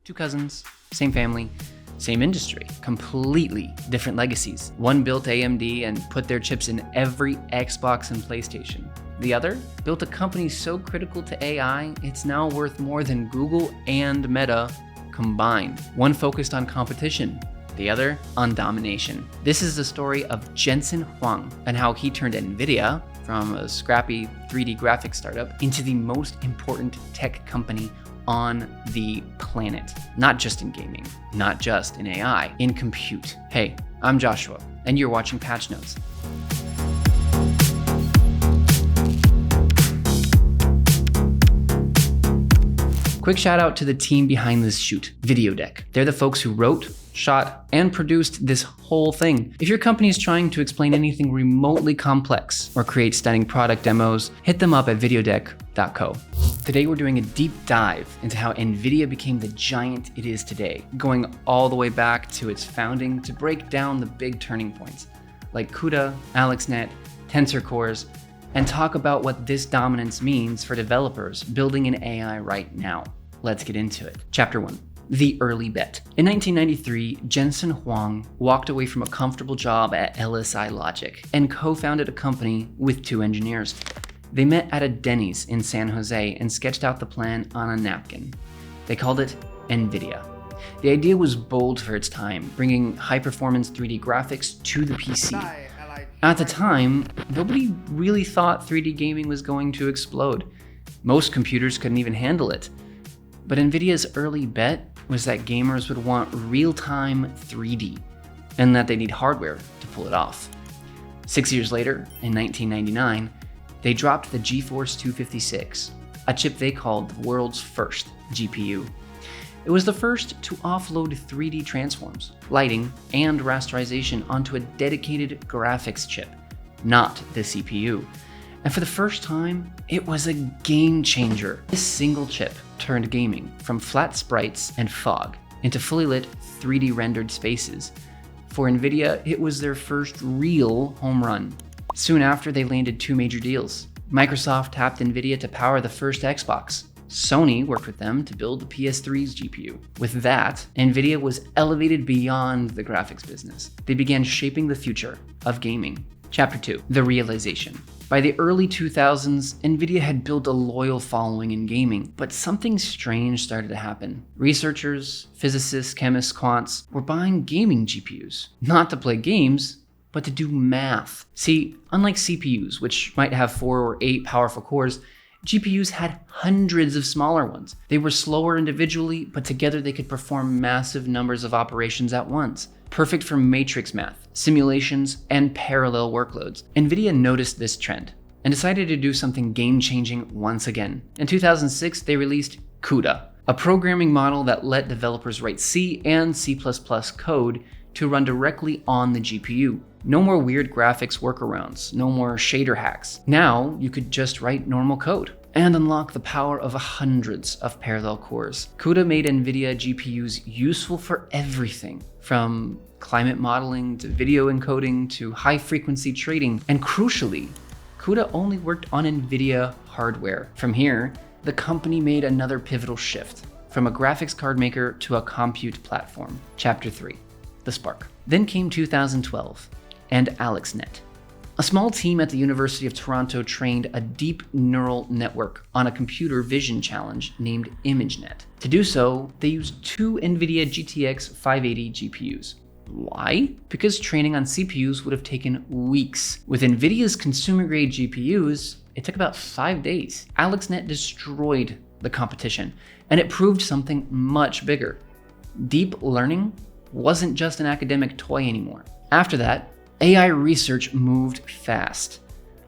Two cousins, same family, same industry, completely different legacies. One built AMD and put their chips in every Xbox and PlayStation. The other built a company so critical to AI, it's now worth more than Google and Meta combined. One focused on competition, the other on domination. This is the story of Jensen Huang and how he turned NVIDIA from a scrappy 3D graphics startup into the most important tech company on the planet. Not just in gaming, not just in AI, in compute. Hey, I'm Joshua, and you're watching Patchnotes. Quick shout out to the team behind this shoot, VideoDeck. They're the folks who wrote, shot, and produced this whole thing. If your company is trying to explain anything remotely complex or create stunning product demos, hit them up at videodeck.co. Today we're doing a deep dive into how NVIDIA became the giant it is today, going all the way back to its founding to break down the big turning points like CUDA, AlexNet, Tensor cores, and talk about what this dominance means for developers building in AI right now. Let's get into it. Chapter 1. The early bet. In 1993, Jensen Huang walked away from a comfortable job at LSI Logic and co-founded a company with two engineers. They met at a Denny's in San Jose and sketched out the plan on a napkin. They called it nVIDIA. The idea was bold for its time, bringing high-performance 3D graphics to the PC. At the time, nobody really thought 3D gaming was going to explode. Most computers couldn't even handle it. But NVIDIA's early bet was that gamers would want real-time 3D, and that they need hardware to pull it off. 6 years later, in 1999, they dropped the GeForce 256, a chip they called the world's first GPU. It was the first to offload 3D transforms, lighting, and rasterization onto a dedicated graphics chip, not the CPU. And for the first time, it was a game changer. This single chip turned gaming from flat sprites and fog into fully lit 3D rendered spaces. For NVIDIA, it was their first real home run. Soon after, they landed two major deals. Microsoft tapped NVIDIA to power the first Xbox. Sony worked with them to build the PS3's GPU. With that, NVIDIA was elevated beyond the graphics business. They began shaping the future of gaming. Chapter 2. The realization. By the early 2000s, NVIDIA had built a loyal following in gaming, but something strange started to happen. Researchers, physicists, chemists, quants were buying gaming GPUs, not to play games, but to do math. See, unlike CPUs, which might have 4 or 8 powerful cores, GPUs had hundreds of smaller ones. They were slower individually, but together they could perform massive numbers of operations at once. Perfect for matrix math, simulations, and parallel workloads. NVIDIA noticed this trend and decided to do something game-changing once again. In 2006, they released CUDA, a programming model that let developers write C and C++ code to run directly on the GPU. No more weird graphics workarounds, no more shader hacks. Now you could just write normal code and unlock the power of hundreds of parallel cores. CUDA made NVIDIA GPUs useful for everything, from climate modeling to video encoding to high-frequency trading. And crucially, CUDA only worked on NVIDIA hardware. From here, the company made another pivotal shift, from a graphics card maker to a compute platform. Chapter 3. The spark. Then came 2012 and AlexNet. A small team at the University of Toronto trained a deep neural network on a computer vision challenge named ImageNet. To do so, they used two NVIDIA GTX 580 GPUs. Why? Because training on CPUs would have taken weeks. With NVIDIA's consumer-grade GPUs, it took about 5 days. AlexNet destroyed the competition, and it proved something much bigger. Deep learning wasn't just an academic toy anymore. After that, AI research moved fast.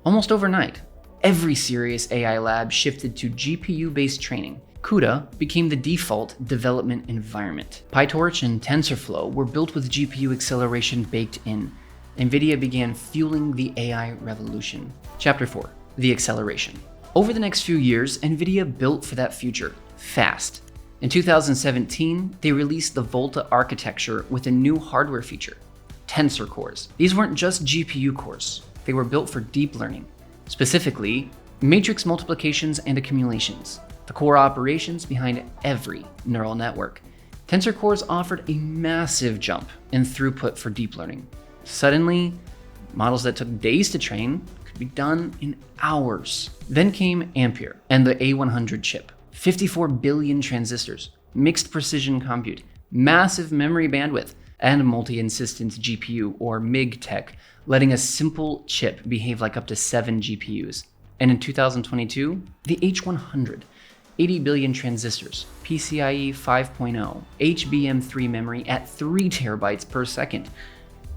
Almost overnight, every serious AI lab shifted to GPU-based training. CUDA became the default development environment. PyTorch and TensorFlow were built with GPU acceleration baked in. NVIDIA began fueling the AI revolution. Chapter 4. The acceleration. Over the next few years, NVIDIA built for that future, fast. In 2017, they released the Volta architecture with a new hardware feature, Tensor cores. These weren't just GPU cores. They were built for deep learning, specifically matrix multiplications and accumulations, the core operations behind every neural network. Tensor cores offered a massive jump in throughput for deep learning. Suddenly, models that took days to train could be done in hours. Then came Ampere and the A100 chip. 54 billion transistors, mixed precision compute, massive memory bandwidth, and multi-insistent GPU or MIG tech, letting a simple chip behave like up to 7 GPUs. And in 2022, the H100, 80 billion transistors, PCIe 5.0, HBM3 memory at 3 terabytes per second.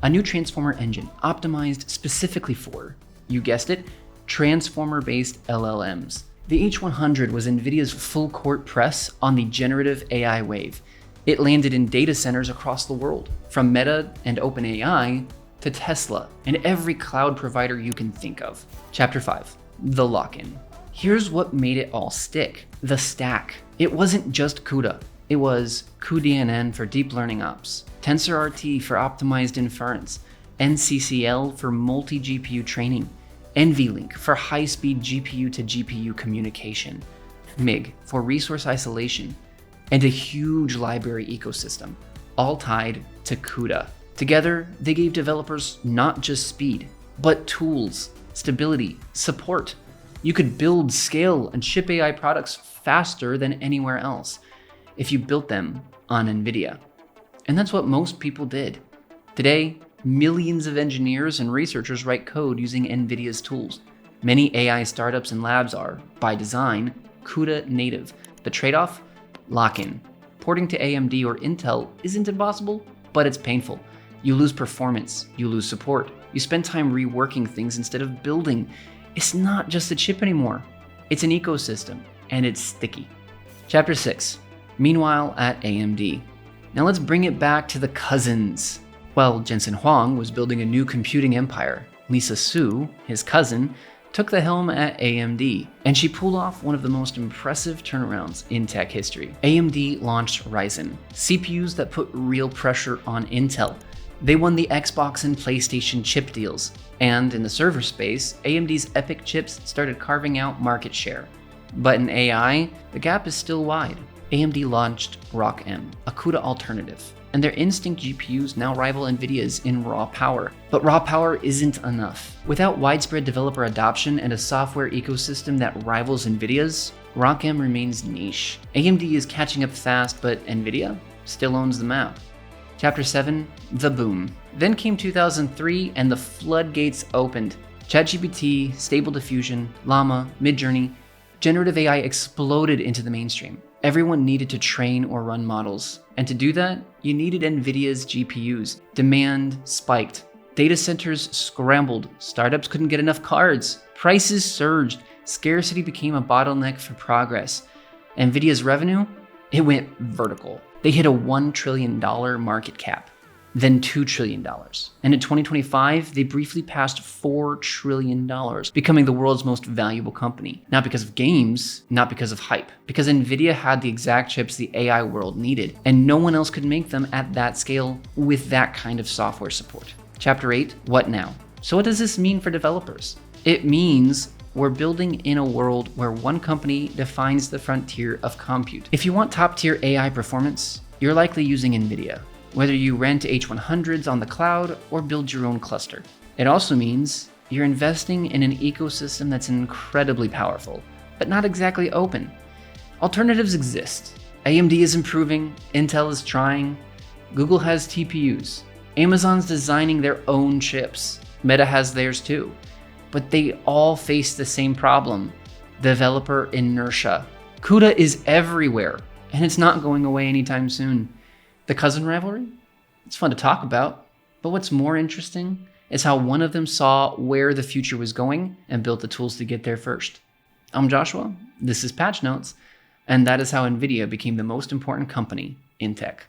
A new transformer engine optimized specifically for, you guessed it, transformer-based LLMs. The H100 was NVIDIA's full-court press on the generative AI wave. It landed in data centers across the world, from Meta and OpenAI to Tesla and every cloud provider you can think of. Chapter 5, the lock-in. Here's what made it all stick, the stack. It wasn't just CUDA. It was cuDNN for deep learning ops, TensorRT for optimized inference, NCCL for multi-GPU training, NVLink for high-speed GPU to GPU communication, MIG for resource isolation, and a huge library ecosystem, all tied to CUDA. Together, they gave developers not just speed, but tools, stability, support. You could build, scale, and ship AI products faster than anywhere else if you built them on NVIDIA. And that's what most people did. Today, millions of engineers and researchers write code using NVIDIA's tools. Many AI startups and labs are, by design, CUDA native. The trade-off? Lock-in. Porting to AMD or Intel isn't impossible, but it's painful. You lose performance, you lose support, you spend time reworking things instead of building. It's not just a chip anymore. It's an ecosystem, and it's sticky. Chapter 6. Meanwhile at AMD. Now let's bring it back to the cousins. While Jensen Huang was building a new computing empire, Lisa Su, his cousin, took the helm at AMD, and she pulled off one of the most impressive turnarounds in tech history. AMD launched Ryzen, CPUs that put real pressure on Intel. They won the Xbox and PlayStation chip deals, and in the server space, AMD's EPYC chips started carving out market share. But in AI, the gap is still wide. AMD launched ROCm, a CUDA alternative, and their Instinct GPUs now rival NVIDIA's in raw power. But raw power isn't enough. Without widespread developer adoption and a software ecosystem that rivals NVIDIA's, ROCm remains niche. AMD is catching up fast, but NVIDIA still owns the map. Chapter 7, the boom. Then came 2003 and the floodgates opened. ChatGPT, Stable Diffusion, Llama, Midjourney, generative AI exploded into the mainstream. Everyone needed to train or run models, and to do that, you needed NVIDIA's GPUs. Demand spiked. Data centers scrambled. Startups couldn't get enough cards. Prices surged. Scarcity became a bottleneck for progress. NVIDIA's revenue? It went vertical. They hit a $1 trillion market cap, then $2 trillion. And in 2025, they briefly passed $4 trillion, becoming the world's most valuable company. Not because of games, not because of hype, because NVIDIA had the exact chips the AI world needed, and no one else could make them at that scale with that kind of software support. Chapter 8, what now? So what does this mean for developers? It means we're building in a world where one company defines the frontier of compute. If you want top-tier AI performance, you're likely using NVIDIA, whether you rent H100s on the cloud or build your own cluster. It also means you're investing in an ecosystem that's incredibly powerful, but not exactly open. Alternatives exist. AMD is improving, Intel is trying, Google has TPUs, Amazon's designing their own chips, Meta has theirs too. But they all face the same problem, developer inertia. CUDA is everywhere, and it's not going away anytime soon. The cousin rivalry? It's fun to talk about, but what's more interesting is how one of them saw where the future was going and built the tools to get there first. I'm Joshua, this is Patchnotes, and that is how NVIDIA became the most important company in tech.